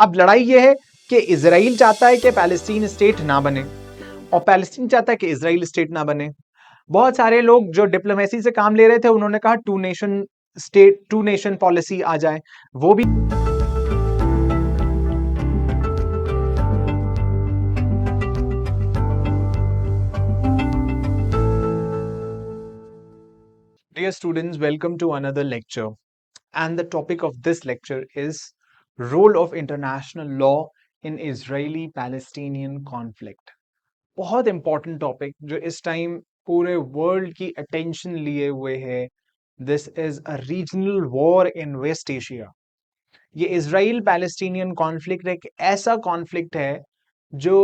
अब लड़ाई ये है कि इजराइल चाहता है कि पैलेस्टीन स्टेट ना बने और पैलेस्टीन चाहता है कि इजराइल स्टेट ना बने। बहुत सारे लोग जो डिप्लोमेसी से काम ले रहे थे उन्होंने कहा two nation state, two nation policy आ जाए, वो भी। Dear students, welcome to another lecture. And the topic of this lecture is role of international law in Israeli-Palestinian conflict. बहुत इंपॉर्टेंट टॉपिक जो इस टाइम पूरे वर्ल्ड की अटेंशन लिए हुए है। This is a regional war in West Asia. ये Israel Palestinian conflict एक ऐसा कॉन्फ्लिक्ट है जो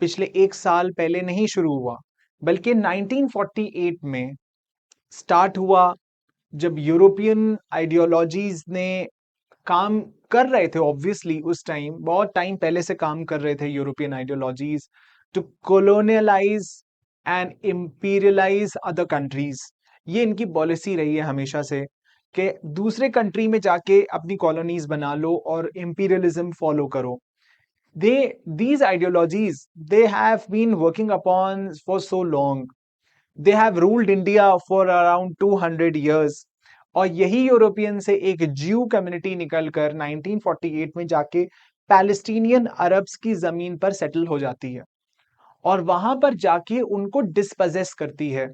पिछले एक साल पहले नहीं शुरू हुआ, बल्कि 1948 में स्टार्ट हुआ, जब यूरोपियन आइडियोलॉजीज ने काम कर रहे थे। ऑब्वियसली उस टाइम बहुत टाइम पहले से काम कर रहे थे European ideologies to colonise and imperialise other countries. ये इनकी पॉलिसी रही है हमेशा से कि दूसरे कंट्री में जाके अपनी कॉलोनीज बना लो और इंपीरियलिज्म फॉलो करो। These ideologies, they have been working upon for so long. They have ruled India for around 200 years. और यही यूरोपियन से एक ज्यू कम्युनिटी निकलकर 1948 में जाके पैलेस्टीनियन अरब्स की जमीन पर सेटल हो जाती है और वहां पर जाके उनको डिस्पजेस करती है।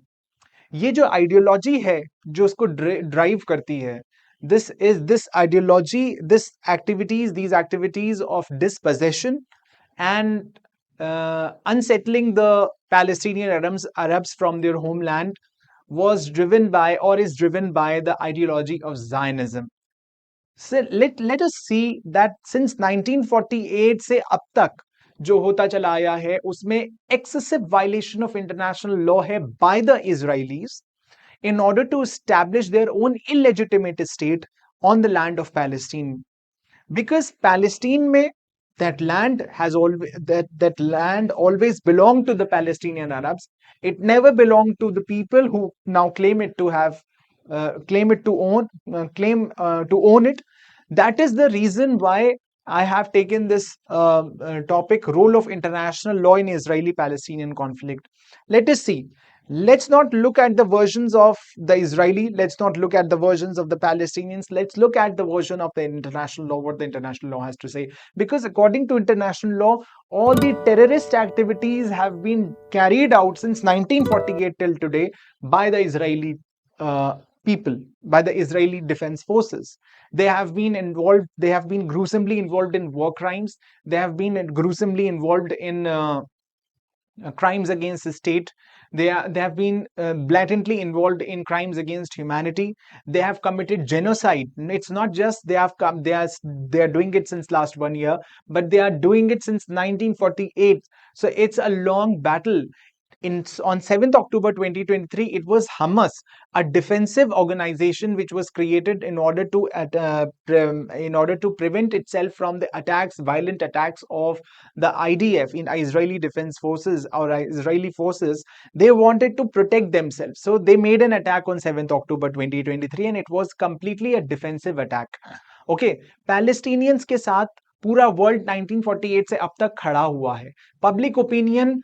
ये जो आइडियोलॉजी है जो उसको ड्राइव करती है, this ideology, these activities of dispossession and unsettling the Palestinian Arabs from their homeland was driven by, or is driven by, the ideology of Zionism. So let us see that since 1948 से अब तक जो होता चला आया है उसमें excessive violation of international law है by the Israelis in order to establish their own illegitimate state on the land of Palestine. Because Palestine में that land has always that land always belonged to the Palestinian Arabs. It never belonged to the people who now claim it to have claim it to own claim to own it. That is the reason why I have taken this topic, role of international law in Israeli-Palestinian conflict. Let us see. Let's not look at the versions of the Israeli. Let's not look at the versions of the Palestinians. Let's look at the version of the international law, what the international law has to say. Because according to international law, all the terrorist activities have been carried out since 1948 till today by the Israeli people, by the Israeli defense forces. They have been involved, they have been gruesomely involved in war crimes. They have been gruesomely involved in crimes against the state. They have been blatantly involved in crimes against humanity. They have committed genocide. It's not just they have come, they are doing it since last 1 year, but they are doing it since 1948. So it's a long battle. On 7th October 2023, it was Hamas, a defensive organization which was created in order to prevent itself from the attacks, violent attacks of the IDF, in Israeli defense forces or Israeli forces. They wanted to protect themselves, so they made an attack on 7th October 2023, and it was completely a defensive attack. Okay, Palestinians के साथ पूरा world 1948 से अब तक खड़ा हुआ है। Public opinion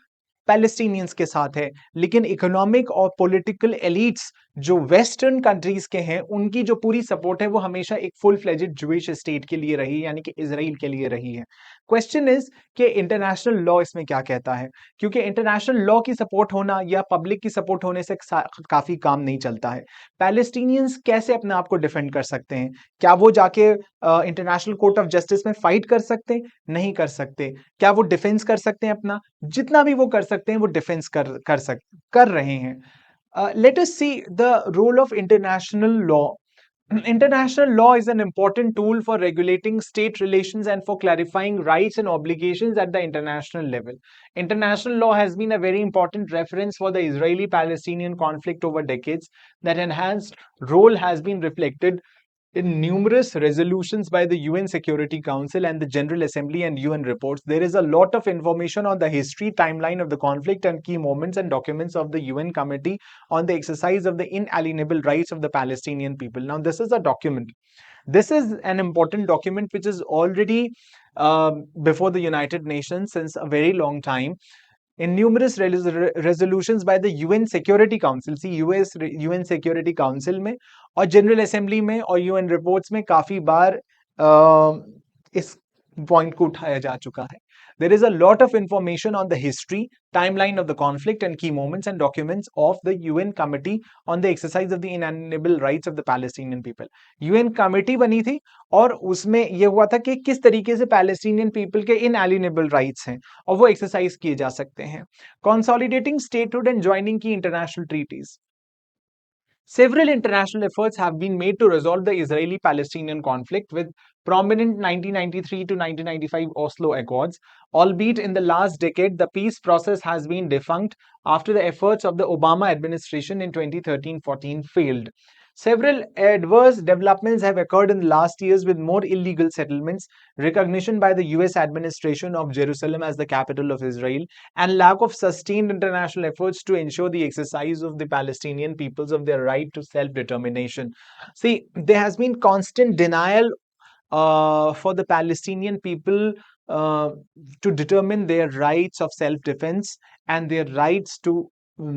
Palestinians के साथ है, लेकिन इकोनॉमिक और पॉलिटिकल एलिट्स जो वेस्टर्न कंट्रीज के हैं उनकी जो पूरी सपोर्ट है वो हमेशा एक फुल फ्लेजेड जूइश स्टेट के लिए रही, यानी कि इजराइल के लिए रही है। क्वेश्चन इज कि इंटरनेशनल लॉ इसमें क्या कहता है, क्योंकि इंटरनेशनल लॉ की सपोर्ट होना या पब्लिक की सपोर्ट होने से काफी काम नहीं चलता है। पैलेस्टीनियंस कैसे अपने आप को डिफेंड कर सकते हैं? क्या वो जाके इंटरनेशनल कोर्ट ऑफ जस्टिस में फाइट कर सकते हैं? नहीं कर सकते। क्या वो डिफेंस कर सकते हैं अपना? जितना भी वो कर सकते हैं वो डिफेंस कर रहे हैं। Let us see the role of international law. International law is an important tool for regulating state relations and for clarifying rights and obligations at the international level. International law has been a very important reference for the Israeli-Palestinian conflict over decades. That enhanced role has been reflected in numerous resolutions by the UN Security Council and the General Assembly and UN reports. There is a lot of information on the history, timeline of the conflict and key moments and documents of the UN Committee on the exercise of the inalienable rights of the Palestinian people. Now, this is a document. This is an important document which is already before the United Nations since a very long time in numerous resolutions by the UN Security Council. See, UN Security Council में और General Assembly में और UN reports में काफी बार इस point को उठाया जा चुका है. There is a lot of information on the history, timeline of the conflict and key moments and documents of the UN Committee on the exercise of the inalienable rights of the Palestinian people. UN Committee बनी थी और उसमें यह हुआ था कि किस तरीके से पैलेस्टीनियन पीपल के इनएलिएनेबल राइट्स हैं और वो एक्सरसाइज किए जा सकते हैं. Consolidating statehood and joining key international treaties. Several international efforts have been made to resolve the Israeli-Palestinian conflict with prominent 1993 to 1995 Oslo Accords. Albeit in the last decade, the peace process has been defunct after the efforts of the Obama administration in 2013-14 failed. Several adverse developments have occurred in the last years with more illegal settlements, recognition by the US administration of Jerusalem as the capital of Israel, and lack of sustained international efforts to ensure the exercise of the Palestinian peoples of their right to self-determination. See, there has been constant denial for the Palestinian people to determine their rights of self-defense and their rights to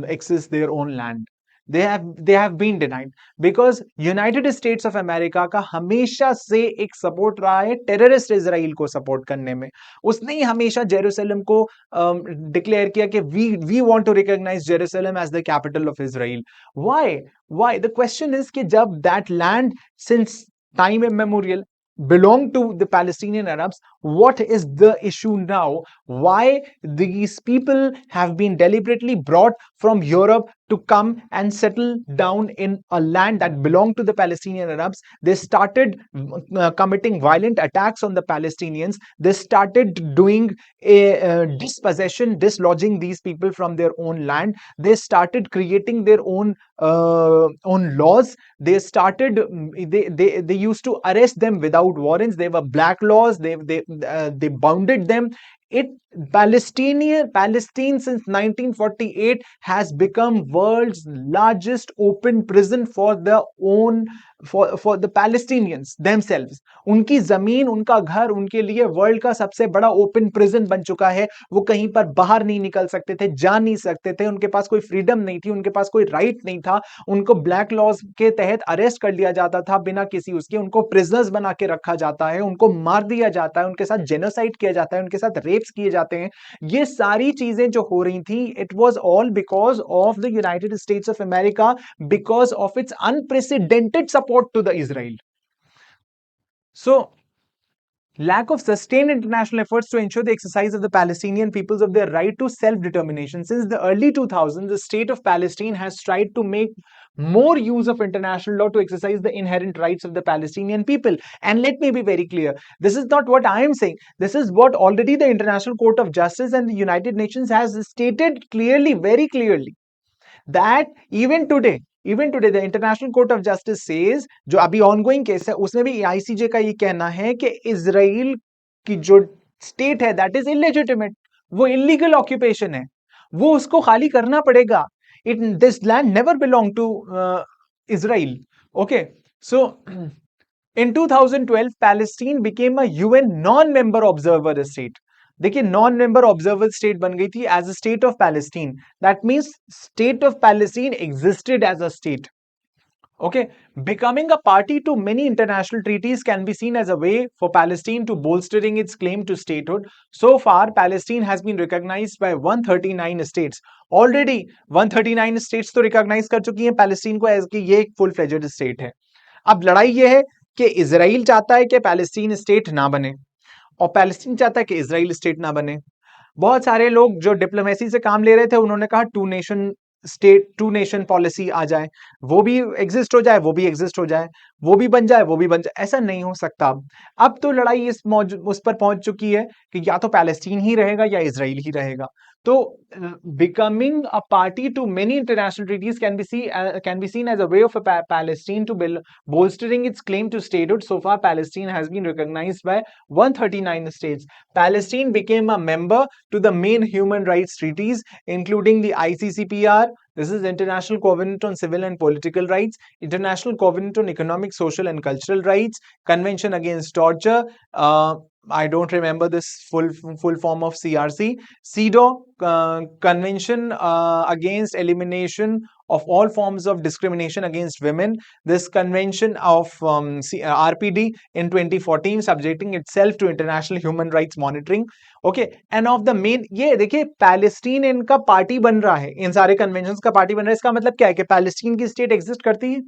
access their own land. they have been denied because United States of America का हमेशा से एक support रहा है terrorist Israel को support करने में. उसने ही हमेशा जेरूसलम को डिक्लेयर किया कि we want to recognise Jerusalem as the capital of Israel. Why the question is कि जब that land since time immemorial belong to the Palestinian Arabs, what is the issue now? Why these people have been deliberately brought from Europe to come and settle down in a land that belonged to the Palestinian Arabs? They started committing violent attacks on the Palestinians. They started doing a dispossession, dislodging these people from their own land. They started creating their own laws. They started they used to arrest them without warrants. They were black laws. They bounded them. Palestine since 1948 has become world's largest open prison for the Palestinians themselves. उनकी जमीन, उनका घर उनके लिए world का सबसे बड़ा open prison बन चुका है. वो कहीं पर बाहर नहीं निकल सकते थे, जा नहीं सकते थे, उनके पास कोई फ्रीडम नहीं थी, उनके पास कोई राइट नहीं था. उनको ब्लैक लॉज के तहत अरेस्ट कर लिया जाता था बिना किसी उसके. उनको प्रिजनर्स बना के रखा जाता है, उनको मार दिया जाता है, उनके साथ जेनोसाइड किया जाता है, उनके साथ रेप्स किए जाते हैं. ये सारी चीजें जो हो रही थी, it was all because of the United States of America, because of its unprecedented support to the Israel. So lack of sustained international efforts to ensure the exercise of the Palestinian peoples of their right to self-determination. Since the early 2000s, the state of Palestine has tried to make more use of international law to exercise the inherent rights of the Palestinian people. And let me be very clear, this is not what I am saying. This is what already the International Court of Justice and the United Nations has stated clearly, very clearly, that even today the International Court of Justice says, जो अभी ongoing case है उसमें भी ICJ का ये कहना है कि इजराइल की जो स्टेट है दैट इज इलेजिटिमेट, वो इलीगल ऑक्यूपेशन है, वो उसको खाली करना पड़ेगा. This land never belong to Israel. Okay, so in 2012 Palestine became a UN non-member observer state. देखिए, नॉन मेंबर ऑब्जर्वर स्टेट बन गई थी as a state of Palestine. That means state of Palestine existed as a state. Okay, becoming a party to many international treaties can be seen as a way for Palestine to bolstering its claim to statehood. So far, Palestine has been recognized by 139 states. Already 139 states तो recognize कर चुकी हैं Palestine को as कि ये एक full fledged state है. अब लड़ाई ये है कि इजराइल चाहता है कि पैलेस्टीन स्टेट ना बने और पैलेस्टीन चाहता है कि इजराइल स्टेट ना बने. बहुत सारे लोग जो डिप्लोमेसी से काम ले रहे थे उन्होंने कहा two nation state, two nation policy आ जाए, वो भी एग्जिस्ट हो जाए, वो भी एग्जिस्ट हो जाए, वो भी बन जाए, वो भी बन जाए. ऐसा नहीं हो सकता. अब तो लड़ाई उस पर पहुंच चुकी है कि या तो पैलेस्टीन ही रहेगा या इजराइल ही रहेगा. तो becoming a party to many international treaties can be seen as a way of Palestine to bolstering its claim to statehood. So far, Palestine has been recognized by 139 states. Palestine became a member to the main human rights treaties, including the ICCPR. This is International Covenant on Civil and Political Rights, International Covenant on Economic, Social and Cultural Rights, Convention Against Torture, I don't remember this full form of CRC. CEDAW, Convention Against Elimination of All Forms of Discrimination Against Women. This convention of RPD in 2014, subjecting itself to international human rights monitoring. Okay, and of the main, ये देखिए Palestine इनका party बन रहा है, इन सारे conventions का party बन रहा है. इसका मतलब क्या है कि पैलेस्टीन की स्टेट एग्जिस्ट करती है.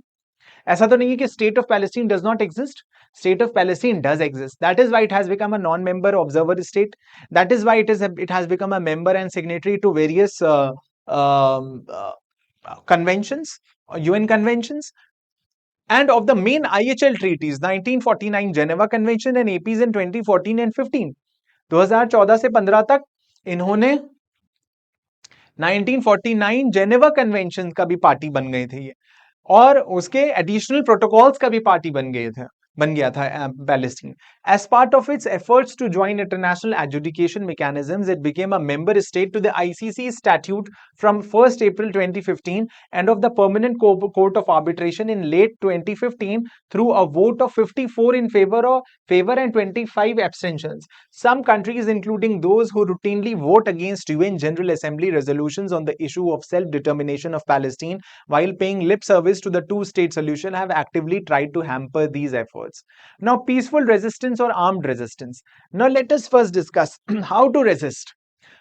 ऐसा तो नहीं है कि state of Palestine does not exist. State of Palestine does exist. That is why it has become a non-member observer state. That is why it has become a member and signatory to various um, conventions, UN conventions, and of the main IHL treaties, 1949 Geneva Convention and APs in 2014 and 15. 2014 से 15 तक इन्होंने 1949 Geneva convention का भी party बन गए थे ये, और उसके एडिशनल प्रोटोकॉल्स का भी पार्टी बन गया था Palestine. As part of its efforts to join international adjudication mechanisms, it became a member state to the ICC statute from 1st April 2015 and of the Permanent Court of Arbitration in late 2015 through a vote of 54 in favor and 25 abstentions. Some countries, including those who routinely vote against UN General Assembly resolutions on the issue of self-determination of Palestine while paying lip service to the two-state solution, have actively tried to hamper these efforts. Now, peaceful resistance or armed resistance. Now, let us first discuss how to resist.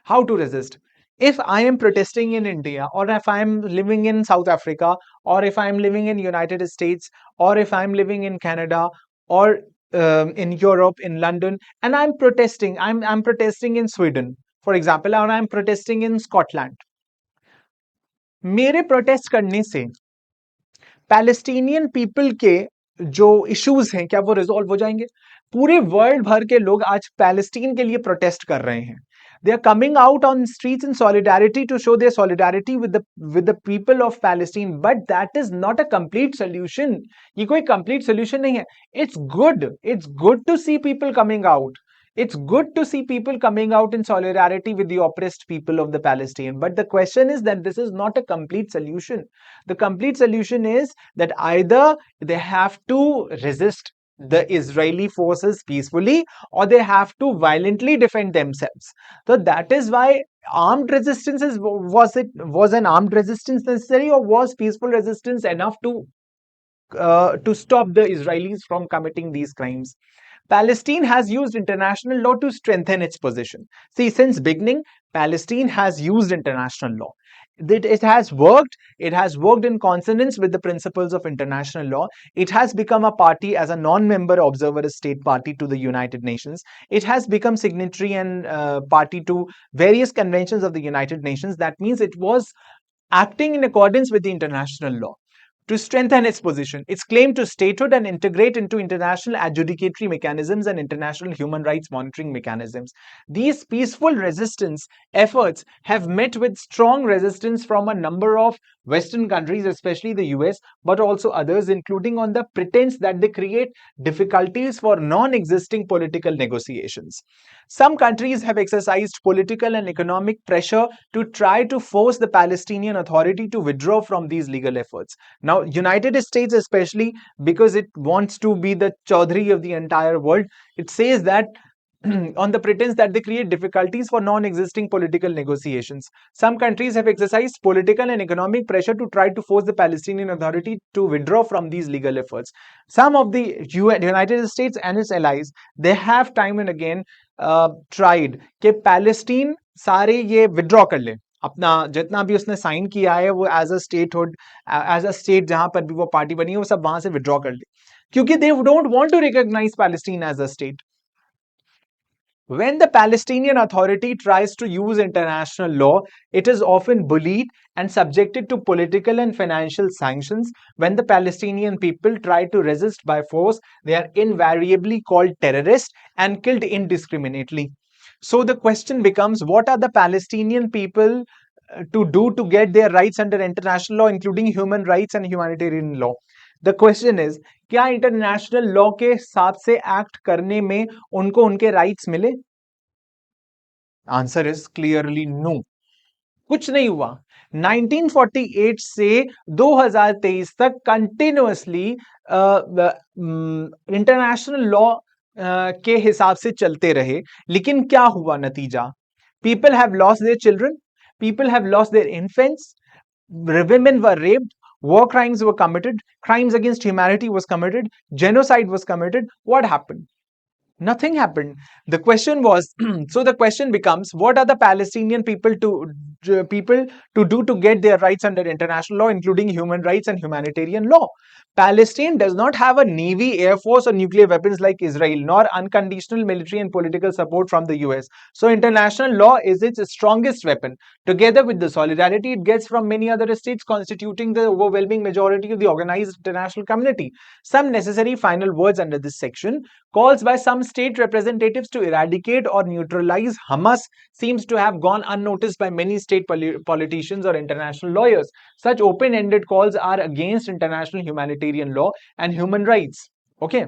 How to resist. If I am protesting in India, or if I am living in South Africa, or if I am living in United States, or if I am living in Canada, or in Europe, in London, and I'm protesting, I'm protesting in Sweden, for example, or I'm protesting in Scotland. मेरे protest करने से Palestinian people के जो issues हैं क्या वो resolve हो जाएंगे? पूरे वर्ल्ड भर के लोग आज पैलेस्टीन के लिए प्रोटेस्ट कर रहे हैं. They are coming out on streets in solidarity to show their solidarity with the people of Palestine, but that is not a complete solution. ये कोई complete solution नहीं है. It's good to see people coming out. It's good to see people coming out in solidarity with the oppressed people of the Palestine. But the question is that this is not a complete solution. The complete solution is that either they have to resist the Israeli forces peacefully, or they have to violently defend themselves. So that is why armed resistance was an armed resistance necessary, or was peaceful resistance enough to stop the Israelis from committing these crimes? Palestine has used international law to strengthen its position. See, since beginning, Palestine has used international law. It has worked. It has worked in consonance with the principles of international law. It has become a party as a non-member observer state party to the United Nations. It has become signatory and party to various conventions of the United Nations. That means it was acting in accordance with the international law. To strengthen its position, its claim to statehood, and integrate into international adjudicatory mechanisms and international human rights monitoring mechanisms. These peaceful resistance efforts have met with strong resistance from a number of Western countries, especially the US, but also others, including on the pretense that they create difficulties for non-existing political negotiations. Some countries have exercised political and economic pressure to try to force the Palestinian Authority to withdraw from these legal efforts. Now, United States especially, because it wants to be the Chaudhry of the entire world, it says that on the pretense that they create difficulties for non-existing political negotiations. Some countries have exercised political and economic pressure to try to force the Palestinian Authority to withdraw from these legal efforts. Some of the United States and its allies, they have time and again tried कि Palestine सारे ये withdraw कर ले, अपना जितना भी उसने sign किया है वो एज अ स्टेट जहां पर भी वो पार्टी बनी है वो सब वहां से विड्रॉ कर ले, क्योंकि they don't want to recognise Palestine as a state. When the Palestinian Authority tries to use international law, it is often bullied and subjected to political and financial sanctions. When the Palestinian people try to resist by force, they are invariably called terrorists and killed indiscriminately. So the question becomes, what are the Palestinian people to do to get their rights under international law, including human rights and humanitarian law? The question is, क्या international law के हिसाब से act करने में उनको उनके rights मिले? Answer is clearly no. कुछ नहीं हुआ. 1948 से 2023 तक कंटिन्यूअसली इंटरनेशनल लॉ के हिसाब से चलते रहे, लेकिन क्या हुआ नतीजा? People have lost their children, people have lost their infants, women were raped, war crimes were committed, crimes against humanity was committed, genocide was committed. What happened? Nothing happened. The question was, so the question becomes, what are the Palestinian people to do to get their rights under international law, including human rights and humanitarian law? Palestine does not have a navy, air force, or nuclear weapons like Israel, nor unconditional military and political support from the US. So international law is its strongest weapon, together with the solidarity it gets from many other states constituting the overwhelming majority of the organized international community. Some necessary final words under this section. Calls by some state representatives to eradicate or neutralize Hamas seems to have gone unnoticed by many state politicians or international lawyers. Such open-ended calls are against international humanitarian law and human rights. Okay.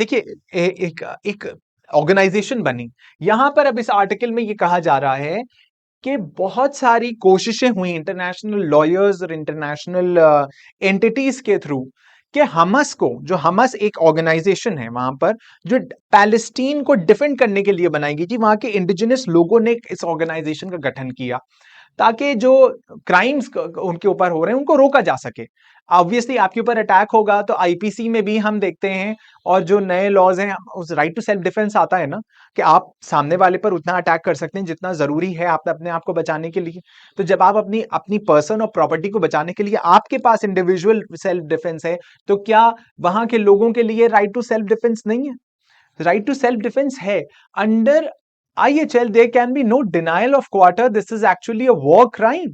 देखिए एक एक organisation बनी, यहां पर अब इस article में ये कहा जा रहा है कि बहुत सारी कोशिशें हुई इंटरनेशनल लॉयर्स और इंटरनेशनल एंटिटीज के थ्रू कि हमस को, जो हमस एक ऑर्गेनाइजेशन है वहां पर जो पैलेस्टीन को डिफेंड करने के लिए बनाई गई थी, वहां के इंडिजिनस लोगों ने इस ऑर्गेनाइजेशन का गठन किया ताकि जो क्राइम्स उनके ऊपर हो रहे हैं उनको रोका जा सके। ऑब्वियसली आपके ऊपर अटैक होगा तो आईपीसी में भी हम देखते हैं, और जो नए लॉज हैं उस राइट टू सेल्फ डिफेंस आता है ना, कि आप सामने वाले पर उतना अटैक कर सकते हैं जितना जरूरी है आप अपने आप को बचाने के लिए। तो जब आप अपनी अपनी पर्सन और प्रॉपर्टी को बचाने के लिए आपके पास इंडिविजुअल सेल्फ डिफेंस है, तो क्या वहां के लोगों के लिए राइट टू सेल्फ डिफेंस नहीं है? राइट टू सेल्फ डिफेंस है। Under IHL there can be no denial of quarter. This is actually a war crime.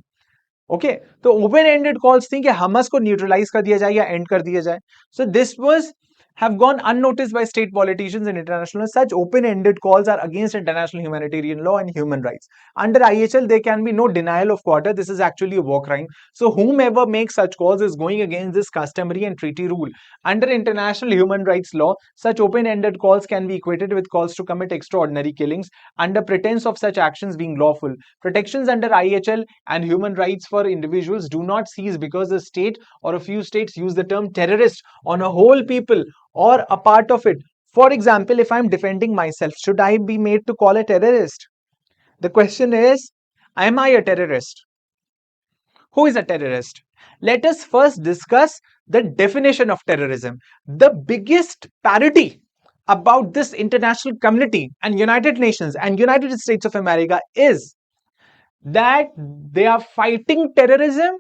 Okay तो ओपन एंडेड कॉल्स थी कि हमस को न्यूट्रलाइज कर दिया जाए या एंड कर दिया जाए. So this was have gone unnoticed by state politicians and international. Such open-ended calls are against international humanitarian law and human rights. Under IHL, there can be no denial of quarter. This is actually a war crime. So whomever makes such calls is going against this customary and treaty rule. Under international human rights law, such open-ended calls can be equated with calls to commit extraordinary killings under pretense of such actions being lawful. Protections under IHL and human rights for individuals do not cease because the state or a few states use the term terrorist on a whole people or a part of it. For example, if I'm defending myself, should I be made to call a terrorist? The question is, am I a terrorist? Who is a terrorist? Let us first discuss the definition of terrorism. The biggest parody about this international community and United Nations and United States of America is that they are fighting terrorism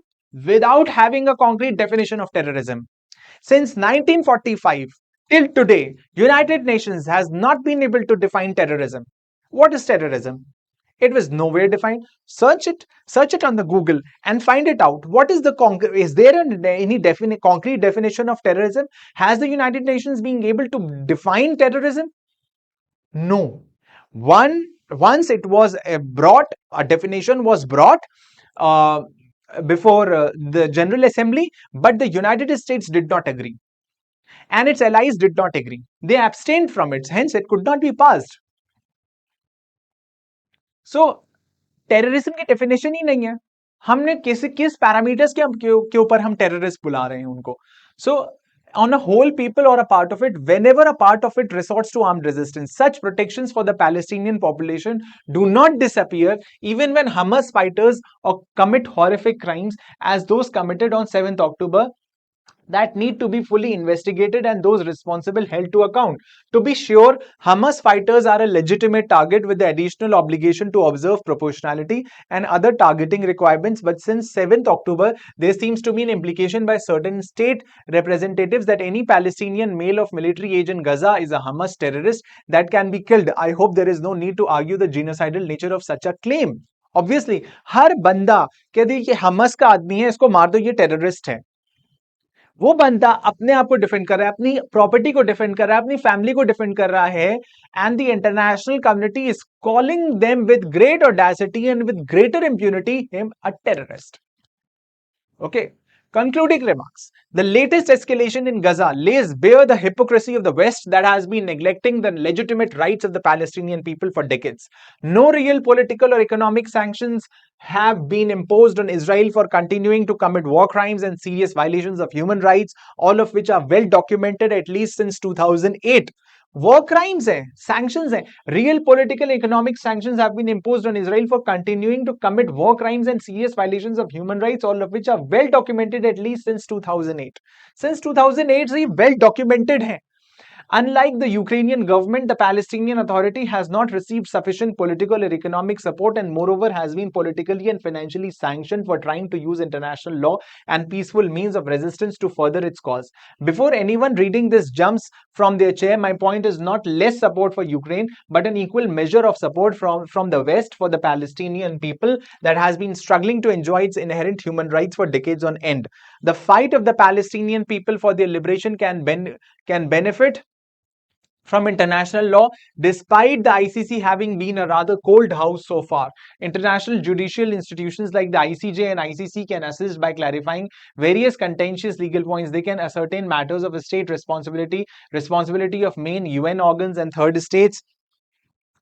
without having a concrete definition of terrorism. Since 1945 till today, United Nations has not been able to define terrorism. What is terrorism? It was nowhere defined. Search it on the Google and find it out. What is the is there any concrete definition of terrorism? Has the United Nations been able to define terrorism? No. Once it was brought, a definition was brought before the General Assembly, but the United States did not agree. And its allies did not agree. They abstained from it, hence it could not be passed. So, terrorism की definition ही नहीं है. हमने किस parameters के ऊपर हम terrorist बुला रहे हैं उनको. सो on a whole people or a part of it, whenever a part of it resorts to armed resistance, such protections for the Palestinian population do not disappear even when Hamas fighters commit horrific crimes as those committed on 7th October that need to be fully investigated and those responsible held to account. To be sure, Hamas fighters are a legitimate target with the additional obligation to observe proportionality and other targeting requirements, but since 7th October, there seems to be an implication by certain state representatives that any Palestinian male of military age in Gaza is a Hamas terrorist that can be killed. I hope there is no need to argue the genocidal nature of such a claim. Obviously, हर बंदा कह दे ये हमस का आदमी है, इसको मार दो, ये टेररिस्ट है. वो बंदा अपने आप को डिफेंड कर रहा है, अपनी प्रॉपर्टी को डिफेंड कर रहा है, अपनी फैमिली को डिफेंड कर रहा है, and the international community is calling them with great audacity and with greater impunity him a terrorist. Okay, Concluding remarks. The latest escalation in Gaza lays bare the hypocrisy of the West that has been neglecting the legitimate rights of the Palestinian people for decades. No real political or economic sanctions have been imposed on Israel for continuing to commit war crimes and serious violations of human rights, all of which are well documented at least since 2008. War crimes hai, sanctions hai. Real political economic sanctions have been imposed on Israel for continuing to commit war crimes and serious violations of human rights, all of which are well documented at least since 2008. Since 2008 से well documented है. Unlike the Ukrainian government, the Palestinian Authority has not received sufficient political or economic support and moreover has been politically and financially sanctioned for trying to use international law and peaceful means of resistance to further its cause. Before anyone reading this jumps from their chair, my point is not less support for Ukraine, but an equal measure of support from the West for the Palestinian people that has been struggling to enjoy its inherent human rights for decades on end. The fight of the Palestinian people for their liberation can benefit from international law, despite the ICC having been a rather cold house so far. International judicial institutions like the ICJ and ICC can assist by clarifying various contentious legal points. They can ascertain matters of state responsibility of main UN organs and third states,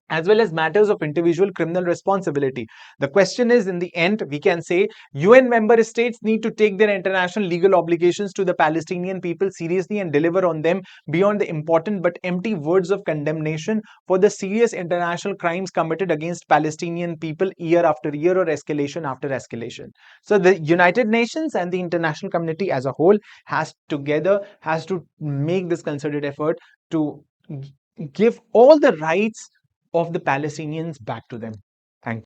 as well as matters of individual criminal responsibility. The question is, in the end, we can say UN member states need to take their international legal obligations to the Palestinian people seriously and deliver on them beyond the important but empty words of condemnation for the serious international crimes committed against Palestinian people year after year or escalation after escalation. So the United Nations and the international community as a whole has to make this concerted effort to give all the rights of the Palestinians back to them.